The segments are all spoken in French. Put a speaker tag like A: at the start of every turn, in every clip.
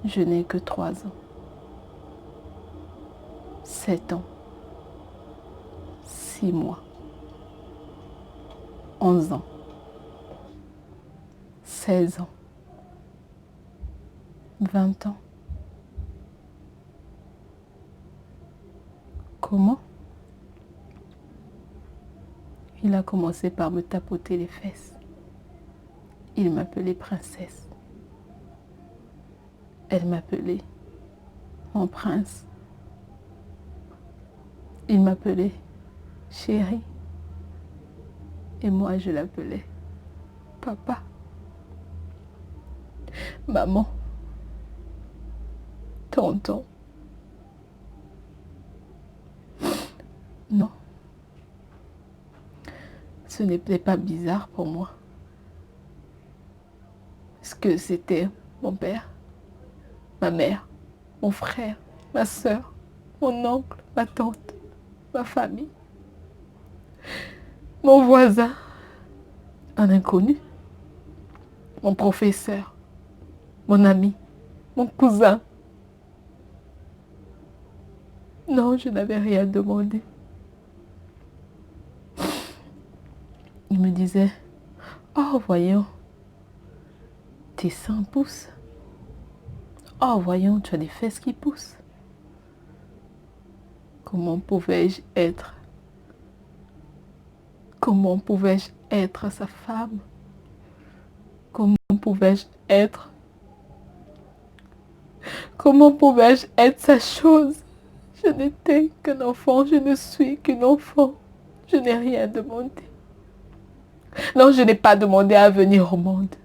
A: Je n'ai que 3 ans, 7 ans, 6 mois, 11 ans, 16 ans, 20 ans. Comment? Il a commencé par me tapoter les fesses. Il m'appelait princesse. Elle m'appelait mon prince. Il m'appelait chérie. Et moi, je l'appelais papa, maman, tonton. Non, ce n'était pas bizarre pour moi. Parce que c'était mon père, ma mère, mon frère, ma soeur, mon oncle, ma tante, ma famille, mon voisin, un inconnu, mon professeur, mon ami, mon cousin. Non, je n'avais rien demandé. Il me disait, oh voyons, tes seins poussent. Oh voyons, tu as des fesses qui poussent. Comment pouvais-je être? Comment pouvais-je être sa femme? Comment pouvais-je être? Comment pouvais-je être sa chose? Je n'étais qu'un enfant, je ne suis qu'un enfant. Je n'ai rien demandé. Non, je n'ai pas demandé à venir au monde.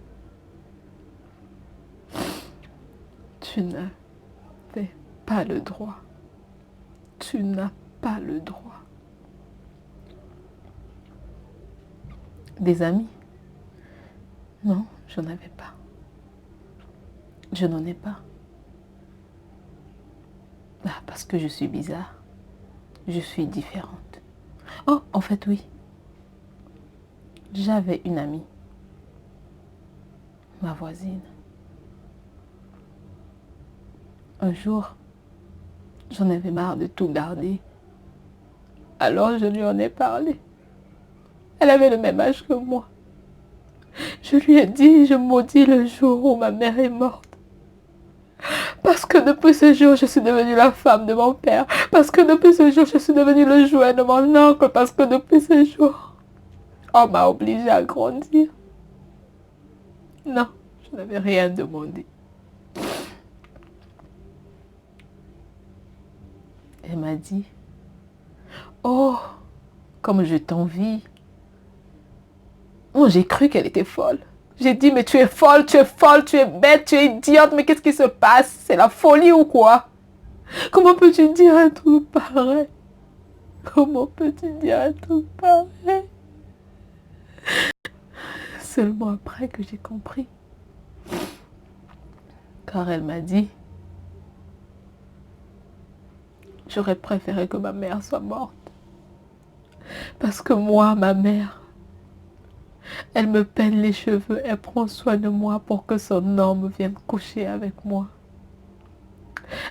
A: Tu n'avais pas le droit. Tu n'as pas le droit. Des amis? Non, je n'en avais pas. Je n'en ai pas. Ah, parce que je suis bizarre. Je suis différente. Oh, en fait, oui. J'avais une amie. Ma voisine. Un jour, j'en avais marre de tout garder. Alors je lui en ai parlé. Elle avait le même âge que moi. Je lui ai dit, je maudis le jour où ma mère est morte. Parce que depuis ce jour, je suis devenue la femme de mon père. Parce que depuis ce jour, je suis devenue le jouet de mon oncle. Parce que depuis ce jour, on m'a obligée à grandir. Non, je n'avais rien demandé. Elle m'a dit, oh, comme je t'envie. Oh, j'ai cru qu'elle était folle. J'ai dit, mais tu es folle, tu es bête, tu es idiote, mais qu'est-ce qui se passe? C'est la folie ou quoi? Comment peux-tu dire un truc pareil? Comment peux-tu dire un truc pareil? Seulement après que j'ai compris. Car elle m'a dit, j'aurais préféré que ma mère soit morte. Parce que moi, ma mère, elle me peigne les cheveux, elle prend soin de moi pour que son homme vienne coucher avec moi.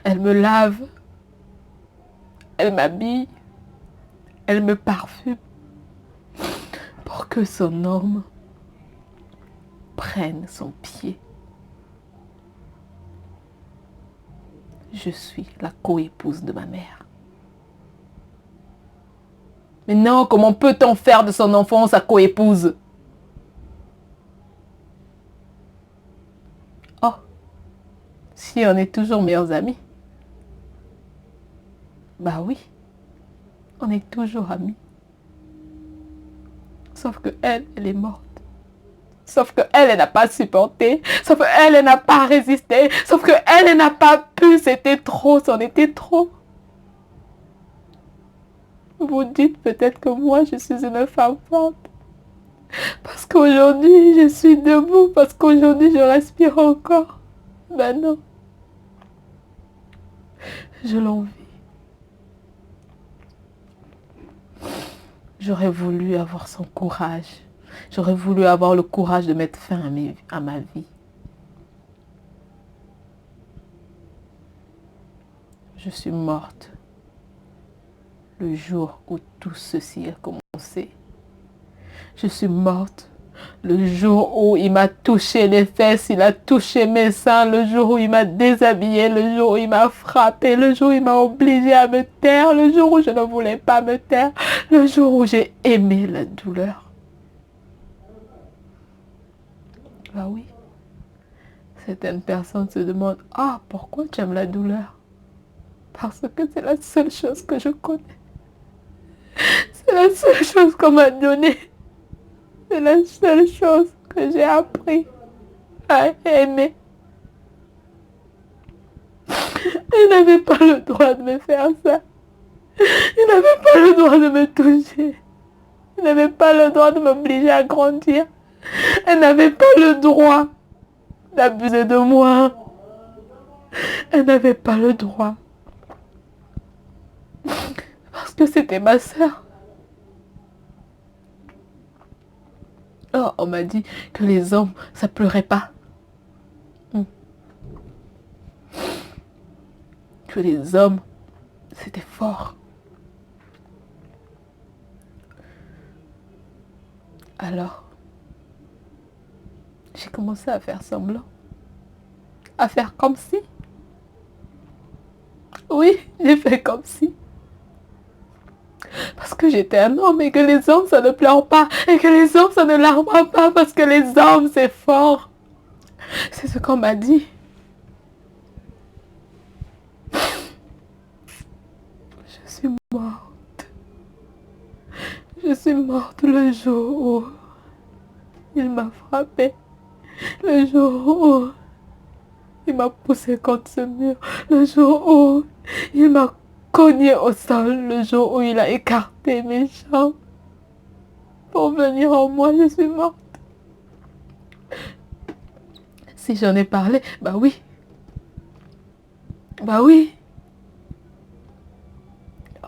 A: Elle me lave, elle m'habille, elle me parfume pour que son homme prenne son pied. Je suis la coépouse de ma mère. Mais non, comment peut-on faire de son enfant sa coépouse? Oh, si on est toujours meilleurs amis. Bah oui, on est toujours amis. Sauf que elle est morte. Sauf que elle n'a pas supporté. Sauf que elle n'a pas résisté. Sauf que elle n'a pas pu. C'était trop, c'en était trop. Vous dites peut-être que moi, je suis une femme forte. Parce qu'aujourd'hui, je suis debout. Parce qu'aujourd'hui, je respire encore. Ben non. Je l'envie. J'aurais voulu avoir son courage. J'aurais voulu avoir le courage de mettre fin à ma vie. Je suis morte le jour où tout ceci a commencé. Je suis morte le jour où il m'a touché les fesses, il a touché mes seins, le jour où il m'a déshabillé, le jour où il m'a frappé, le jour où il m'a obligé à me taire, le jour où je ne voulais pas me taire, le jour où j'ai aimé la douleur. Ah oui, certaines personnes se demandent, ah, pourquoi tu aimes la douleur? Parce que c'est la seule chose que je connais. C'est la seule chose qu'on m'a donnée. C'est la seule chose que j'ai appris à aimer. Il n'avait pas le droit de me faire ça. Il n'avait pas le droit de me toucher. Il n'avait pas le droit de m'obliger à grandir. Elle n'avait pas le droit d'abuser de moi. Elle n'avait pas le droit. Parce que c'était ma sœur. Oh, on m'a dit que les hommes, ça pleurait pas. Que les hommes, c'était fort. Alors, j'ai commencé à faire semblant. À faire comme si. Oui, j'ai fait comme si. Parce que j'étais un homme et que les hommes, ça ne pleure pas. Et que les hommes, ça ne larme pas. Parce que les hommes, c'est fort. C'est ce qu'on m'a dit. Je suis morte. Je suis morte le jour où il m'a frappé. Le jour où il m'a poussé contre ce mur. Le jour où il m'a cogné au sol. Le jour où il a écarté mes jambes pour venir en moi. Je suis morte. Si j'en ai parlé, bah oui. Bah oui.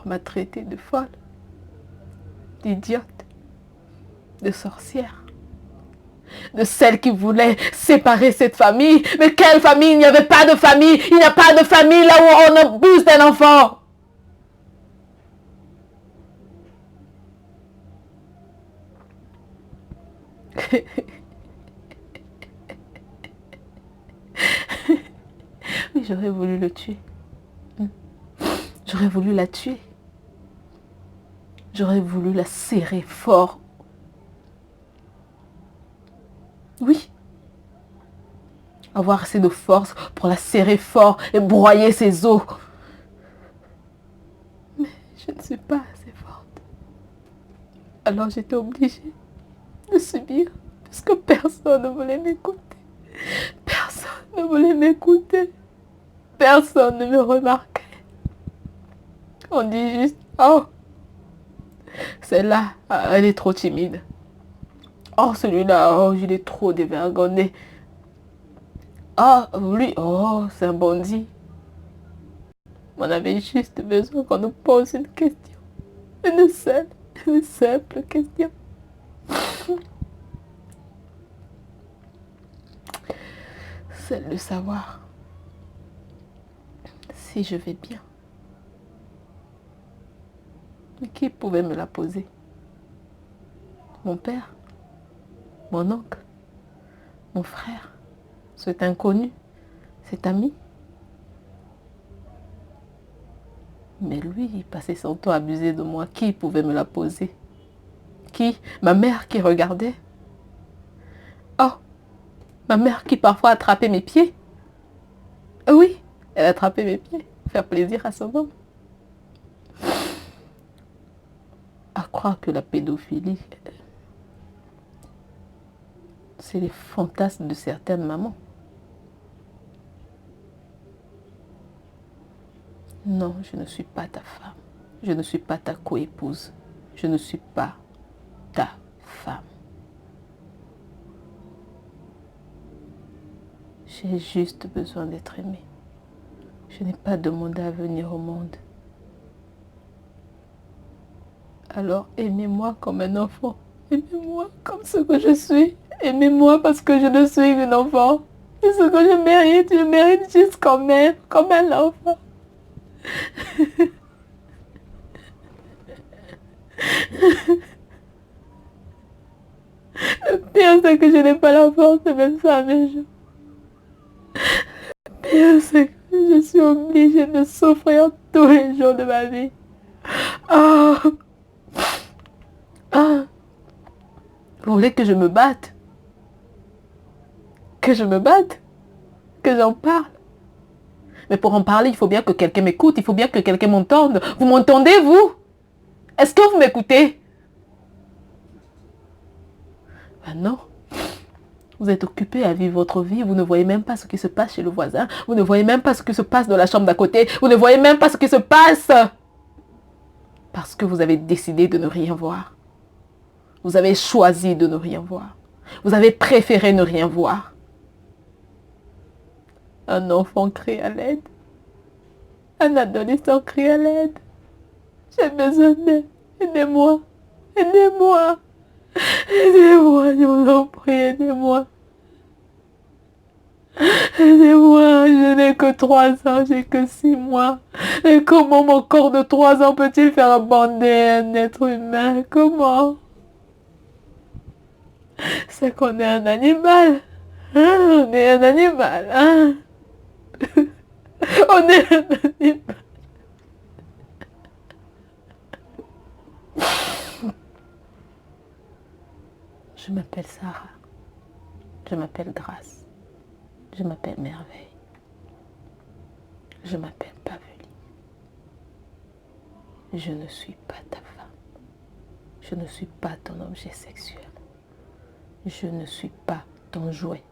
A: On m'a traité de folle, d'idiote, de sorcière, de celle qui voulait séparer cette famille. Mais quelle famille? Il n'y avait pas de famille. Il n'y a pas de famille là où on abuse d'un enfant. Oui, j'aurais voulu le tuer. J'aurais voulu la tuer. J'aurais voulu la serrer fort. Oui. Avoir assez de force pour la serrer fort et broyer ses os. Mais je ne suis pas assez forte. Alors j'étais obligée de subir parce que personne ne voulait m'écouter. Personne ne voulait m'écouter. Personne ne me remarquait. On dit juste, oh, celle-là, elle est trop timide. Oh, celui-là, oh, il est trop dévergonné. Oh, lui, oh, c'est un bandit. On avait juste besoin qu'on nous pose une question. Une simple question. Celle de savoir si je vais bien. Mais qui pouvait me la poser? Mon père? Mon oncle? Mon frère? Cet inconnu? Cet ami? Mais lui, il passait son temps à abuser de moi. Qui pouvait me la poser? Qui? Ma mère qui regardait? Oh, ma mère qui parfois attrapait mes pieds? Oui, elle attrapait mes pieds. Faire plaisir à son homme. À croire que la pédophilie, c'est les fantasmes de certaines mamans. Non, je ne suis pas ta femme. Je ne suis pas ta coépouse. Je ne suis pas ta femme. J'ai juste besoin d'être aimée. Je n'ai pas demandé à venir au monde. Alors aimez-moi comme un enfant. Aimez-moi comme ce que je suis. Aimez-moi parce que je ne suis qu'un enfant. Et ce que je mérite juste comme un enfant. Le pire, c'est que je n'ai pas la force de mettre ça à mes jours. Le pire, c'est que je suis obligée de souffrir tous les jours de ma vie. Ah, ah. Vous voulez que je me batte? Que je me batte? Que j'en parle? Mais pour en parler, il faut bien que quelqu'un m'écoute, il faut bien que quelqu'un m'entende. Vous m'entendez, vous? Est-ce que vous m'écoutez? Ah non. Vous êtes occupé à vivre votre vie, vous ne voyez même pas ce qui se passe chez le voisin, vous ne voyez même pas ce qui se passe dans la chambre d'à côté, vous ne voyez même pas ce qui se passe. Parce que vous avez décidé de ne rien voir. Vous avez choisi de ne rien voir. Vous avez préféré ne rien voir. Un enfant crie à l'aide. Un adolescent crie à l'aide. J'ai besoin d'aide. Aidez-moi. Aidez-moi. Aidez-moi, je vous en prie, aidez-moi. Aidez-moi, je n'ai que 3 ans, j'ai que 6 mois. Et comment mon corps de 3 ans peut-il faire abandonner un être humain? Comment? C'est qu'on est un animal. Hein? On est un animal. Hein? On est un animal. Je m'appelle Sarah. Je m'appelle Grâce. Je m'appelle Merveille. Je m'appelle Paveli. Je ne suis pas ta femme. Je ne suis pas ton objet sexuel. Je ne suis pas ton jouet.